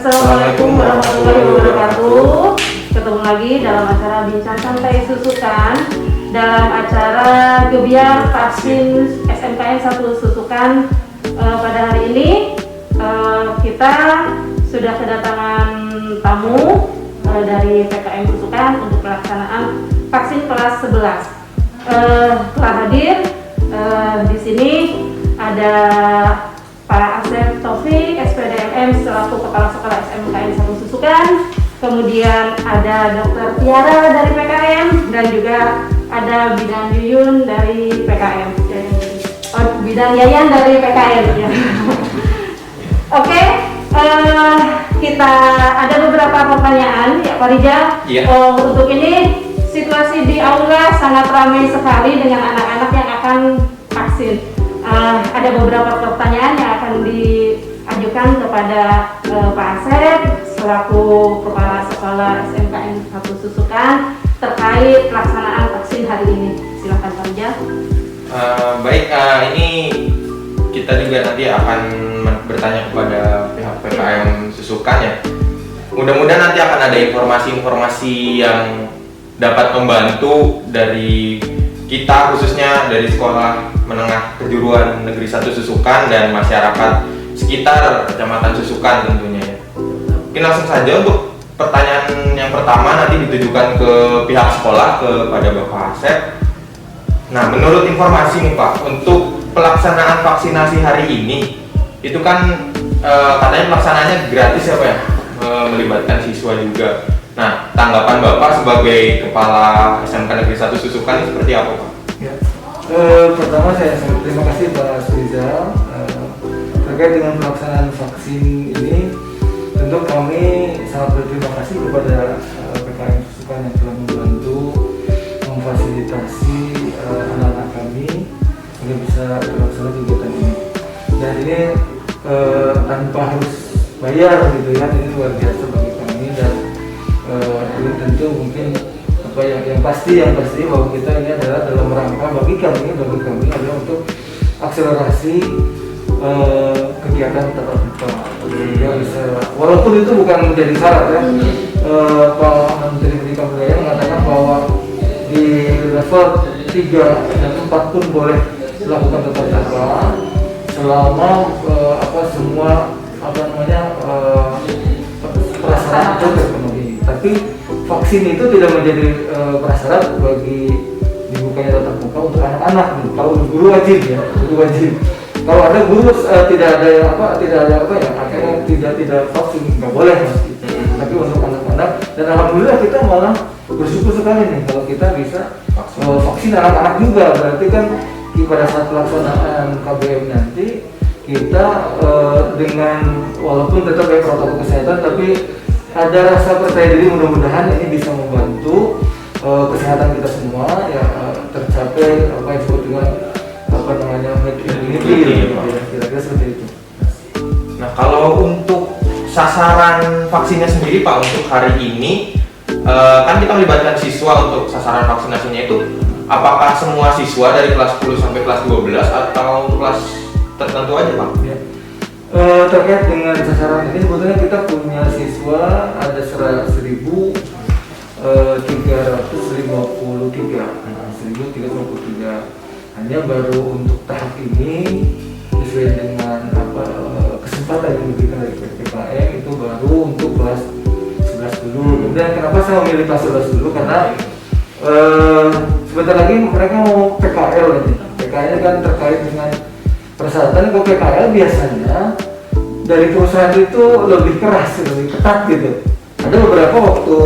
Assalamualaikum warahmatullahi wabarakatuh. Ketemu lagi dalam acara Bincang Santai Susukan. Dalam acara Gebiar Vaksin SMKN 1 Susukan. Pada hari ini kita sudah kedatangan tamu dari PKM Susukan untuk pelaksanaan vaksin kelas 11. Telah hadir di sini ada Pak Asep Taufik, SPDMM selaku Kepala Sekolah SMKN 1 Susukan. Kemudian ada Dr. Tiara dari PKM dan juga ada Bidan Yuyun dari PKM. Bidan Yayan dari PKM. Ya. Oke, kita ada beberapa pertanyaan ya Pak Rijal. Yeah. Untuk ini situasi di aula sangat ramai sekali dengan anak-anak yang akan vaksin. Ada beberapa pertanyaan yang akan diajukan kepada Pak Asep selaku Kepala Sekolah SMKN 1 Susukan terkait pelaksanaan vaksin hari ini. Silakan Pak Rijal. Baik, ini kita juga nanti akan bertanya kepada pihak PKM Susukan ya. Mudah-mudahan nanti akan ada informasi-informasi yang dapat membantu dari kita, khususnya dari Sekolah Menengah Kejuruan Negeri 1 Susukan dan masyarakat sekitar Kecamatan Susukan tentunya ya. Mungkin langsung saja untuk pertanyaan yang pertama nanti ditujukan ke pihak sekolah, kepada Bapak Asep. Nah, menurut informasi nih Pak, untuk pelaksanaan vaksinasi hari ini itu kan katanya pelaksanaannya gratis ya Pak ya, melibatkan siswa juga. Nah, tanggapan Bapak sebagai Kepala SMK Negeri 1 Susukan ini seperti apa Pak? Ya. Pertama saya sangat terima kasih Pak Rizal terkait dengan pelaksanaan vaksin ini. Tentu kami sangat berterima kasih kepada PKM Susukan yang telah membantu memfasilitasi anak-anak kami agar bisa terlaksana kegiatan ini. Dan ini tanpa harus bayar gitu ya, ini luar biasa bagi kami dan ini tentu mungkin apa yang pasti bahwa kita ini adalah dalam rangka bagi kami adalah untuk akselerasi kegiatan tatap muka. Ya, bisa, walaupun itu bukan menjadi syarat ya. Pak Menteri Pendidikan Budaya mengatakan bahwa di level 3 dan 4 pun boleh dilakukan tatap muka selama semua prasyarat itu terpenuhi. Tapi vaksin itu tidak menjadi prasyarat bagi dibukanya tatap muka untuk anak-anak. Kalau guru wajib ya, guru wajib. Kalau ada guru tidak ada akhirnya tidak vaksin nggak boleh. Tapi untuk anak-anak, dan alhamdulillah kita malah bersyukur sekali nih kalau kita bisa vaksin anak-anak juga. Berarti kan pada saat pelaksanaan KBM nanti kita dengan walaupun tetap ada protokol kesehatan tapi ada rasa percaya diri, mudah-mudahan ini bisa membantu kesehatan kita semua ya tercapai apa yang disebut dengan herd immunity, kira-kira seperti itu. Nah, kalau untuk sasaran vaksinnya sendiri Pak untuk hari ini kan kita melibatkan siswa untuk sasaran vaksinasinya itu. Apakah semua siswa dari kelas 10 sampai kelas 12 atau kelas tertentu aja Pak? Ya. Terkait dengan sasaran ini sebetulnya kita punya siswa ada 1.353. Hanya baru untuk tahap ini sesuai dengan kesempatan yang diberikan dari PPKM itu baru untuk kelas 11 dulu. Kemudian kenapa saya memilih kelas 11 dulu? Karena sebentar lagi mereka mau PKL ini. PKL kan terkait dengan persyaratan. Kalau PKL biasanya dari perusahaan itu lebih keras, lebih ketat gitu. Ada beberapa waktu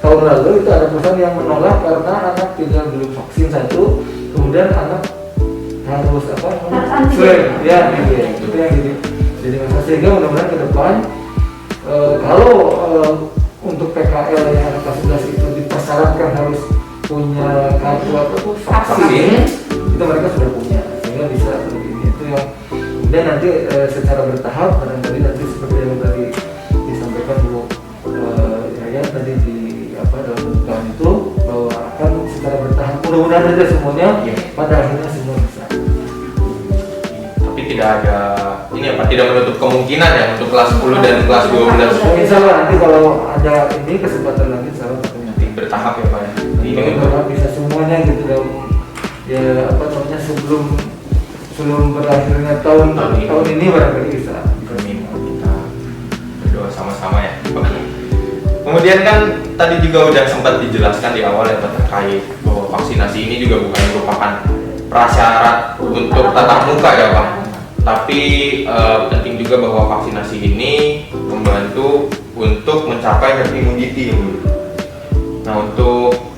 tahun lalu itu ada perusahaan yang menolak karena anak belum vaksin satu, kemudian anak harus swab ya gitu. Itu yang jadi masalah. Sehingga mudah-mudahan ke depan kalau untuk PKL yang anak kelas 11 itu dipersyaratkan harus punya kartu vaksin, itu mereka sudah punya sehingga bisa begini. Itu yang kemudian nanti secara bertahap barangkali nanti seperti yang tadi disampaikan Bu Yaya tadi di dalam pembukaan itu bahwa akan secara bertahap mudah-mudahan saja semuanya pada akhirnya semua bisa. Tapi tidak ada ini ini apa tidak menutup kemungkinan ya untuk kelas 10 dan kelas 12 Insya Allah nanti kalau ada ini kesempatan lagi insya Allah ketemu. nanti bertahap ya Pak ya. Ini bisa semuanya gitu dalam ya apa namanya sebelum berakhirnya tahun ini barangkali bisa. Amin. Kita berdoa sama-sama ya. Oke. Kemudian kan tadi juga udah sempat dijelaskan di awal ya Pak terkait bahwa vaksinasi ini juga bukan merupakan prasyarat untuk tatap muka ya Pak. Tapi penting juga bahwa vaksinasi ini membantu untuk mencapai herd immunity ya Bu. Nah untuk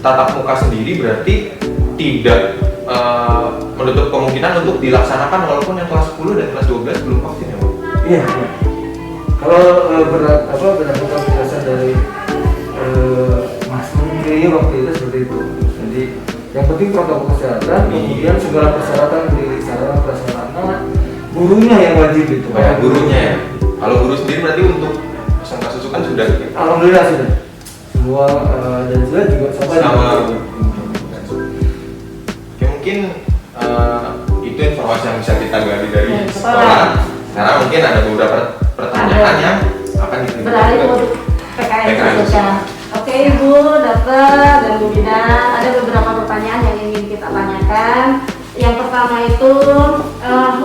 tatap muka sendiri berarti tidak menutup kemungkinan untuk dilaksanakan walaupun yang kelas 10 dan kelas 12 belum vaksin ya Pak? Iya. Kalau berdasarkan penjelasan dari Mas Menteri waktu itu seperti itu. Jadi yang penting protokol kesehatan, kemudian segala persyaratan di sarana prasarana, gurunya yang wajib itu. Oh, ya, gurunya ya. Kalau guru sendiri berarti untuk peserta susukan sudah gitu? Alhamdulillah sudah. Semua dan juga sama. Oke, mungkin itu informasi yang bisa kita gali dari sekolah. Karena mungkin ada beberapa pertanyaan yang akan diberikan beralih untuk PKN susukan. Oke Ibu, Dokter, dan Bu Bina, ada beberapa pertanyaan yang ingin kita tanyakan. Yang pertama itu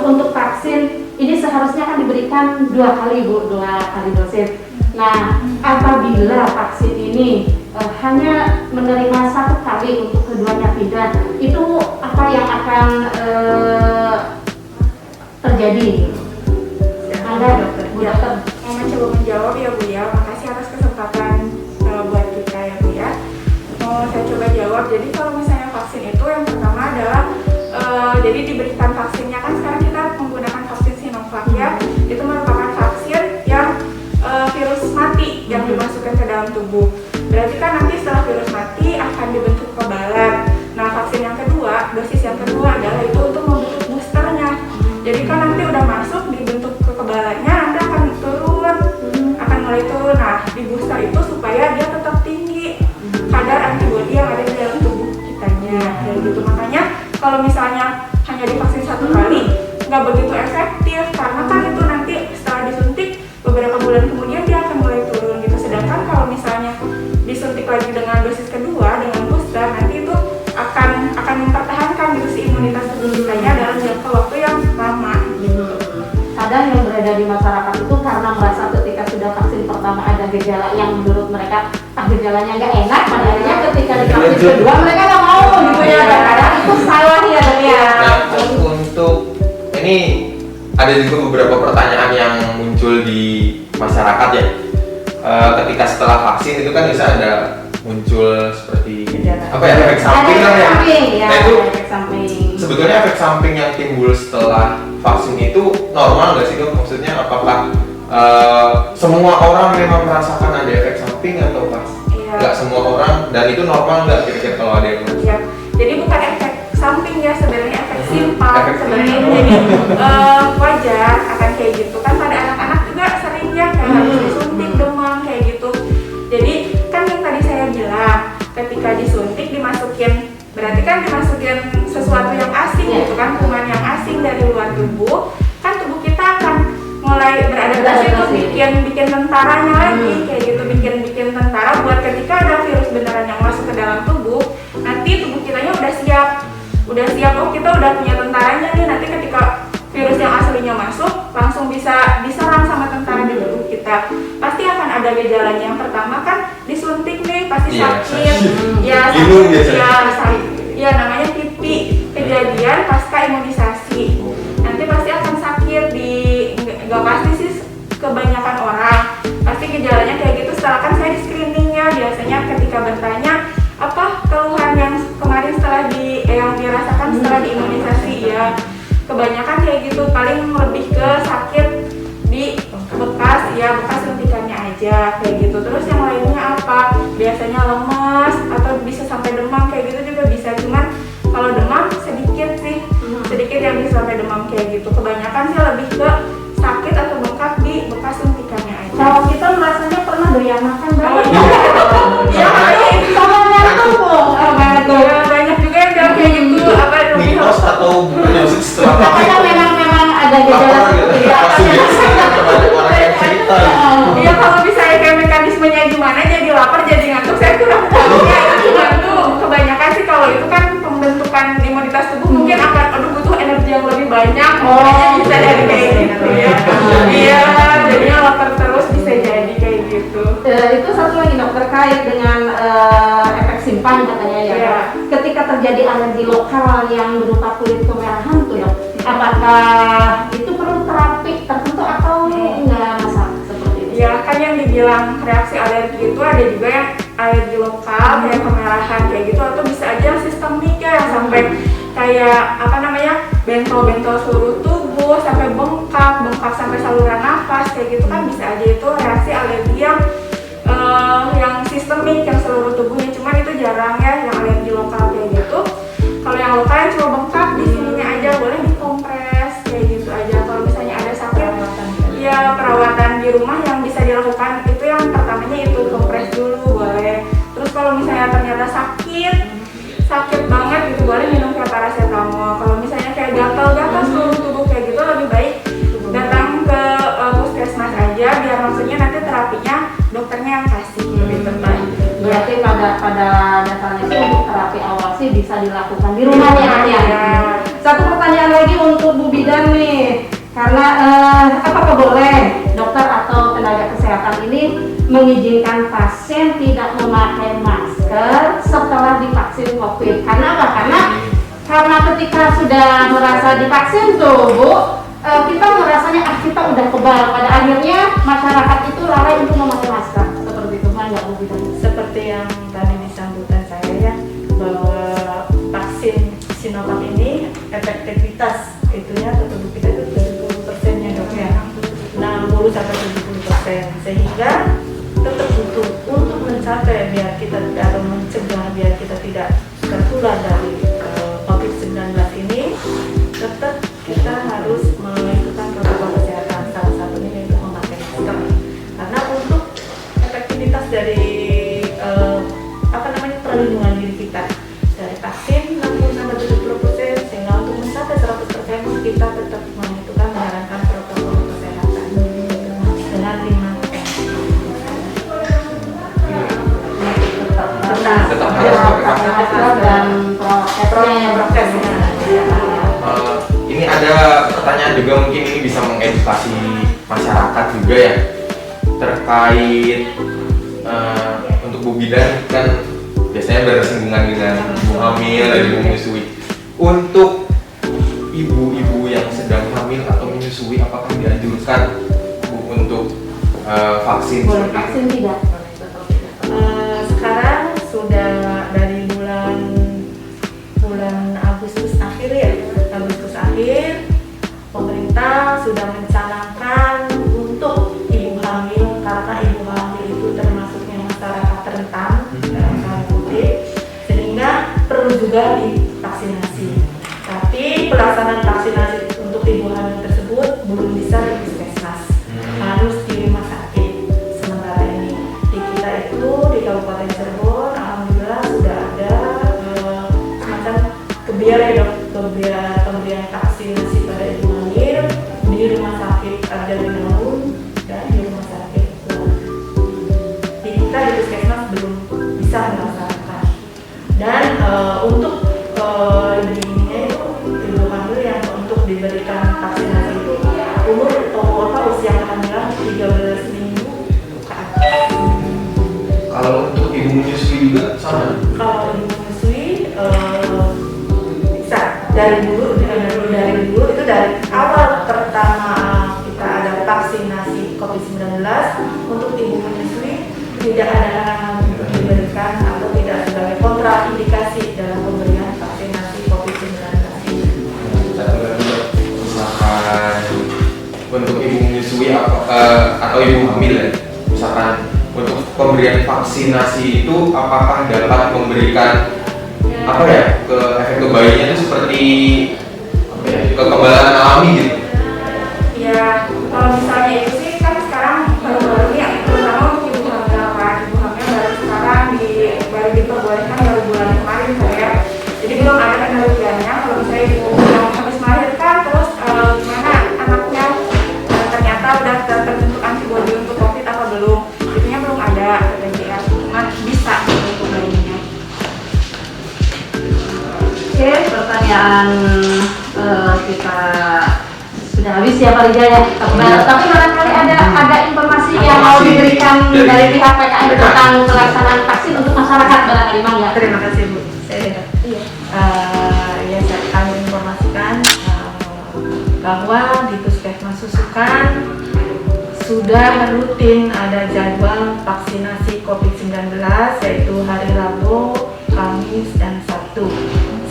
untuk vaksin ini seharusnya kan diberikan 2 kali Bu, 2 kali dosis. Nah, apabila vaksin ini hanya menerima 1 kali untuk keduanya tidak, itu apa yang akan terjadi? Anda Dokter, Bu Dokter. Mau mencoba menjawab ya Bu ya, makasih atas kesempatan buat kita ya Bu ya. Mau saya coba jawab, jadi kalau misalnya vaksin itu yang pertama adalah jadi diberikan vaksinnya kan sekarang kita menggunakan vaksin Sinovac ya. Itu merupakan vaksin yang virus mati yang dimasukkan ke dalam tubuh. Berarti kan nanti setelah virus mati akan dibentuk kekebalan. Nah vaksin yang kedua, dosis yang kedua adalah itu untuk membentuk boosternya. Jadi kan nanti udah masuk dibentuk kekebalannya, nanti akan turun, akan mulai turun. Nah di booster itu supaya dia tetap tinggi kadar antibodi yang ada di dalam tubuh kitanya. Kayak gitu, makanya kalau misalnya hanya divaksin 1 kali nggak begitu efektif karena kan itu nanti setelah disuntik beberapa bulan kemudian dia akan mulai turun gitu. Sedangkan kalau misalnya disuntik lagi dengan dosis kedua dengan booster, nanti itu akan mempertahankan gitu si imunitas tubuh kitanya dalam jangka waktu yang lama. Kadang yang berada di masyarakat itu karena merasa ketika sudah vaksin pertama ada gejala yang menurut mereka gejalanya nggak enak, padahal ketika di vaksin kedua mereka nggak mau gitu ya. Kadang itu salah ya Dok ya. Nah untuk ini ada juga beberapa pertanyaan yang muncul di masyarakat ya. Ketika setelah vaksin itu kan bisa ada muncul seperti apa ya efek samping kan ya. Nah itu efek samping. sebetulnya efek samping yang timbul setelah vaksin itu normal nggak sih Dok? Maksudnya apakah semua orang memang merasakan ada efek samping atau nggak semua orang, dan itu normal nggak kira-kira kalau ada yang Iya. Jadi bukan efek samping ya sebenarnya, efek simpang sebenarnya. Jadi wajar akan kayak gitu kan, pada anak-anak juga sering ya kayak harus disuntik demam kayak gitu. Jadi kan yang tadi saya bilang ketika disuntik dimasukin, berarti kan dimasukin sesuatu yang asing gitu kan, kuman yang asing dari luar tubuh, kan tubuh kita akan mulai beradaptasi tuh bikin tentaranya lagi kayak gitu, bikin tentara buat ketika ada virus beneran yang masuk ke dalam tubuh, nanti tubuh kitanya udah siap, oh kita udah punya tentaranya nih, nanti ketika virus yang aslinya masuk langsung bisa diserang sama tentara di tubuh kita. Pasti akan ada gejalanya. Yang pertama kan disuntik nih pasti sakit, ya namanya TB, kejadian pasca imunisasi. Nanti pasti akan sakit nggak pasti sih kebanyakan orang. Pasti gejalanya kayak gitu. Setelah kan saya di screening ya, biasanya ketika bertanya apa keluhan yang kemarin setelah yang dirasakan setelah diimunisasi ya, kebanyakan kayak gitu, paling lebih ke sakit di bekas suntikannya aja kayak gitu. Terus yang lainnya apa? Biasanya lemas atau bisa sampai demam kayak gitu juga bisa. Cuman kalau demam sedikit sih, sedikit yang bisa sampai demam kayak gitu. Kebanyakan sih lebih ke sakit atau bengkak di bekas suntikannya aja. Kalau kita merasanya pernah doyan makan banget. Iya, itu sama ngantuk kok. banyak juga yang bilang kayak gitu. Apa mitos atau bukan setelah Apakah memang ada gejala Total. Iya, kalau misalnya kayak mekanismenya gimana jadi lapar jadi ngantuk saya kurang tahu ya. Itu ngantuk kebanyakan sih kalau itu kan pembentukan imunitas tubuh mungkin akan butuh energi yang lebih banyak. Makanya bisa jadi kayak gitu ya. Iya, jadinya lapar terus bisa jadi kayak gitu. Itu satu lagi dok, terkait dengan efek simpang katanya ya. Iya. Ketika terjadi alergi lokal yang berupa kulit kemerahan tuh dok, apakah itu perlu terapi tertentu atau enggak masalah seperti itu? Ya kan yang dibilang reaksi alergi itu ada juga yang alergi lokal kayak kemerahan kayak gitu, atau bisa aja sistemik ya yang sampai kayak apa namanya bentol-bentol seluruh tubuh sampai bengkak sampai saluran nafas kayak gitu kan bisa aja itu reaksi alergi yang sistemik yang seluruh tubuhnya, cuman itu jarang ya yang alergi lokal kayak gitu. Kalau yang lokal yang cuma bengkak di sininya aja boleh dikompres kayak gitu aja. Kalau misalnya ada sakit ya perawatan di rumah yang bisa dilakukan itu yang pertamanya itu kompres dulu boleh. Terus kalau misalnya ternyata sakit banget gitu boleh minum kayak paracetamol. Kalau misalnya kayak gatal-gatal seluruh tubuh kayak gitu lebih baik datang ke puskesmas aja biar maksudnya nanti terapinya dokternya yang kasih lebih tepat. Berarti pada dasarnya sih untuk terapi awal sih bisa dilakukan di rumahnya ya. Satu pertanyaan lagi untuk Bu Bidan nih, karena apakah boleh dokter atau tenaga kesehatan ini mengizinkan pasien tidak memakai masker setelah divaksin COVID? Karena apa? Karena ketika sudah merasa divaksin tuh Bu, kita merasanya kita udah kebal. Pada akhirnya masyarakat itu lalai untuk memakai masker. Seperti itu, nggak Bu Bidan? Seperti yang tadi di sambutan saya ya, bahwa vaksin Sinovac ini efektivitas itunya atau tubuh kita itu 70% nya dok ya, 60-70%, sehingga tetap butuh untuk mencapai biar kita atau mencegah biar kita tidak tertular dari COVID-19 ini, tetap kita harus melakukan protokol kesehatan, salah satunya yaitu memakai masker. Karena untuk efektivitas dari perlindungan diri kita dari vaksin 60-70%, sehingga untuk mencapai 100% kita tetap membutuhkan menjalankan protokol kesehatan dengan 5 Tetap harus pakai masker. Dan prokesnya. Ini ada pertanyaan juga, mungkin ini bisa mengedukasi masyarakat juga ya terkait untuk Bu Bidan kan biasanya bersinggungan dengan ibu hamil dan ibu menyusui. Untuk ibu-ibu yang sedang hamil atau menyusui, apakah dianjurkan Bu untuk vaksin? Boleh vaksin tidak? Sekarang sudah dari bulan Agustus akhir ya, Agustus akhir pemerintah sudah mencanangkan untuk ibu hamil, karena ibu hamil itu termasuknya masyarakat rentan dalam tanda kutip, sehingga perlu juga divaksinasi. Tapi pelaksanaan vaksinasi untuk ibu hamil tersebut belum bisa di puskesmas, harus di rumah sakit. Sementara ini di kita itu di Kabupaten Cirebon, alhamdulillah sudah ada semacam pemberian vaksinasi pada ibu hamil di rumah sakit Arjuna dan di rumah sakit di kita di puskesmas belum bisa melaksanakan. Dan untuk ibu hamil yang untuk diberikan vaksinasi itu usia kehamilan 13 minggu ke atas. Kalau untuk ibu menyusui juga sama? Kalau ibu menyusui bisa dari dulu itu dari awal pertama kita ada vaksinasi COVID-19 untuk ibu menyusui tidak ada halangan diberikan atau tidak sebagai kontraindikasi dalam pemberian vaksinasi COVID-19 ini. Misalkan untuk ibu menyusui atau ibu hamil ya, misalkan untuk pemberian vaksinasi itu apakah dapat memberikan apa ya ke efek ke bayinya itu seperti apa ya, kekebalan alami gitu? Ya kalau misalnya itu sih kan sekarang baru-baru ini terutama untuk ibu hamil baru sekarang baru diperbolehkan baru bulan kemarin saya. Jadi belum ada penelitiannya kalau misalnya ibu yang habis melahirkan terus gimana anaknya ternyata udah terbentuk antibodi untuk kita sudah habis ya Pak Rijal ya. Tapi barangkali ada informasi yang mau diberikan dari pihak PKN tentang pelaksanaan vaksin untuk masyarakat barangkali Mang ya. Terima kasih Bu. Saya ya saya akan informasikan bahwa di Puskesmas Susukan sudah rutin ada jadwal vaksinasi COVID-19 yaitu hari Rabu, Kamis, dan Sabtu.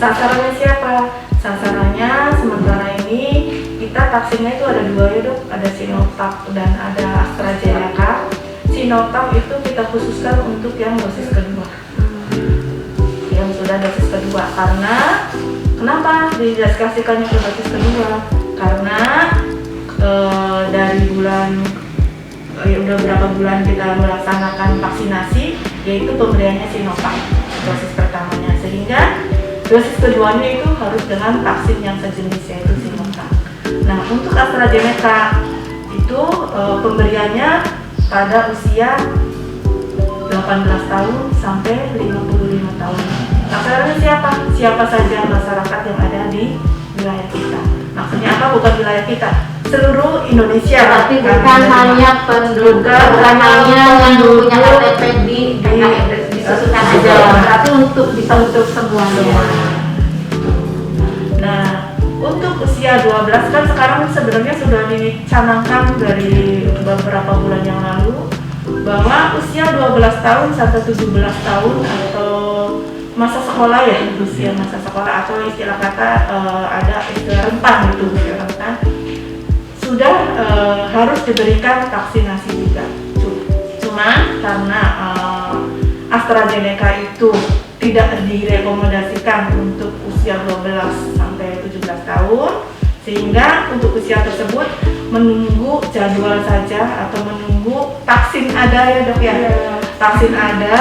Sasarannya siapa? Sasarannya sementara ini kita vaksinnya itu ada 2 ya Dok, ada Sinovac dan ada AstraZeneca. Sinovac itu kita khususkan untuk yang dosis kedua, yang sudah dosis kedua. Karena kenapa didedikasikannya ke dosis kedua? Karena dari bulan udah berapa bulan kita melaksanakan vaksinasi, yaitu pemberiannya Sinovac dosis pertamanya, sehingga dosis keduanya itu harus dengan vaksin yang sejenis yaitu Sinovac. Nah, untuk AstraZeneca itu pemberiannya pada usia 18 tahun sampai 55 tahun. Sasarannya siapa? Siapa saja masyarakat yang ada di wilayah kita. Maksudnya apa? Bukan wilayah kita, seluruh Indonesia. Tapi bukan hanya penduduk, bukan hanya yang punya KTP disusukan aja, tapi bisa untuk semuanya. Nah, untuk usia 12 kan sekarang sebenarnya sudah dicanangkan dari beberapa bulan yang lalu bahwa usia 12 tahun sampai 17 tahun atau masa sekolah ya, usia masa sekolah atau istilah kata ada istilah rentan gitu, rentan sudah harus diberikan vaksinasi juga. Cuma karena AstraZeneca itu tidak direkomendasikan untuk usia 12 sampai 17 tahun, sehingga untuk usia tersebut menunggu jadwal saja atau menunggu vaksin ada ya Dok ya. Vaksin ada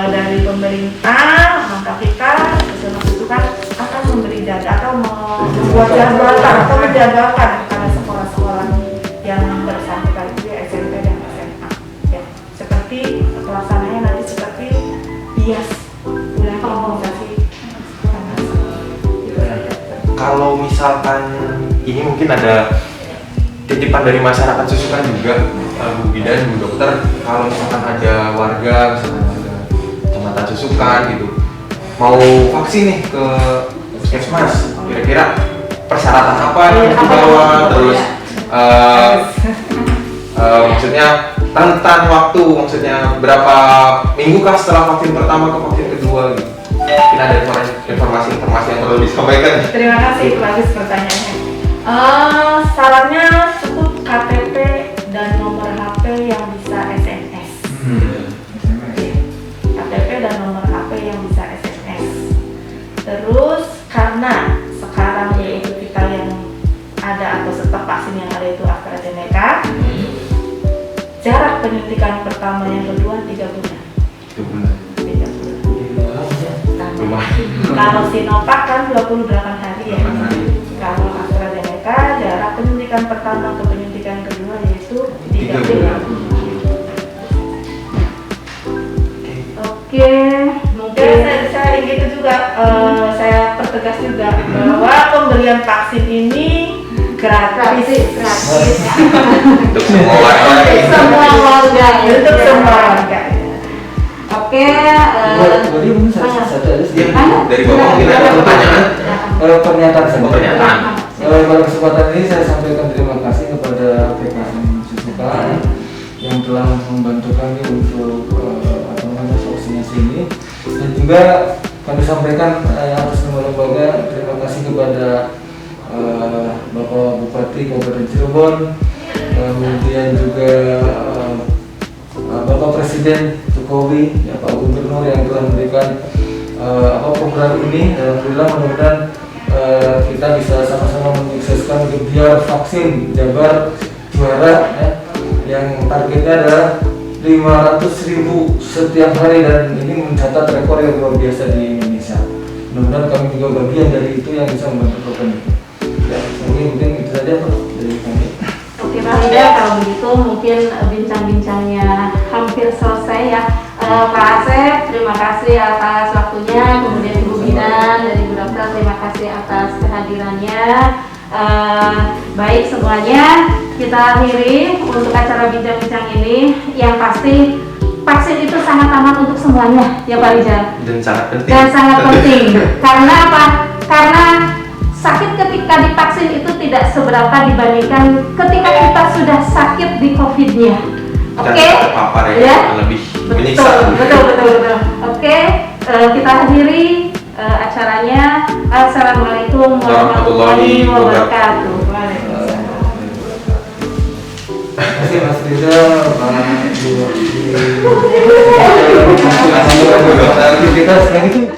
dari pemerintah, maka kita Puskesmas Susukan akan memberi jadwal atau membuat jadwal atau menjadwalkan pada sekolah-sekolah yang bersangkutan itu ya, SMP dan SMA ya. Seperti pelaksanaannya nanti seperti bias bulan imunisasi. Kalau misalkan ini mungkin ada titipan dari masyarakat Susukan juga, Bu Bidan, Bu Dokter, kalau misalkan ada warga, misalkan warga Kecamatan Susukan gitu, mau vaksin nih ke Puskesmas, kira-kira persyaratan apa yang harus dibawa, terus maksudnya rentan waktu, maksudnya berapa minggu kah setelah vaksin pertama ke vaksin kedua gitu. Mungkin ada informasi-informasi yang perlu disampaikan. Terima kasih, bagus pertanyaannya. Syaratnya cukup KTP dan nomor HP yang bisa SMS. KTP dan nomor HP yang bisa SMS. Terus karena sekarang yaitu kita yang ada atau stok vaksin yang ada itu AstraZeneca, jarak penyuntikan pertama yang kedua 3 bulan. 3 bulan. Kalau Sinovac kan 28 hari ya. Kalau AstraZeneca jarak penyuntikan pertama ke penyuntikan kedua yaitu 3 bulan. Oke, mungkin Saya ingin juga saya pertegas juga bahwa pemberian vaksin ini gratis. Untuk semua warga. semua warga ya. Untuk semua warga. Oke, Jadi mungkin satu aja sih. Dari Bapak mungkin ada pertanyaan. Pernyataan saja. Pernyataan. Pada kesempatan ini saya sampaikan terima kasih kepada PKN Susukan yang telah membantu kami untuk vaksinasi ini, dan juga kami sampaikan atas nama lembaga terima kasih kepada Bapak Bupati Kabupaten Cirebon, kemudian juga Bapak Presiden Jokowi, ya, Pak Gubernur yang telah memberikan program ini. Alhamdulillah, mudah-mudahan kita bisa sama-sama menyukseskan Gebiar Vaksin Jabar Juara ya, yang targetnya adalah 500.000 setiap hari, dan ini mencatat rekor yang luar biasa di Indonesia. Mudah-mudahan kami juga bagian dari itu yang bisa membantu program itu. Ya, mungkin itu saja Pak dari kami. Oke Pak Ida, kalau begitu mungkin bincang-bincangnya hampir selesai ya. Pak Asep, terima kasih atas waktunya, kemudian Ibu Bidan dari Bu Dokter, terima kasih. kasih atas kehadirannya. Baik semuanya, kita akhiri untuk acara bincang-bincang ini. Yang pasti vaksin itu sangat aman untuk semuanya, ya Pak Rijal. Dan sangat penting. Dan sangat penting. Karena apa? Karena sakit ketika divaksin itu tidak seberapa dibandingkan ketika kita sudah sakit di COVID-nya. Dan Oke? terpapar ya, Ya? lebih Betul, menyiksa. betul. Oke, kita akhiri acaranya. Assalamualaikum warahmatullahi wabarakatuh. Terima kasih Mas Riza, Pak Bu. Aktivitas yang itu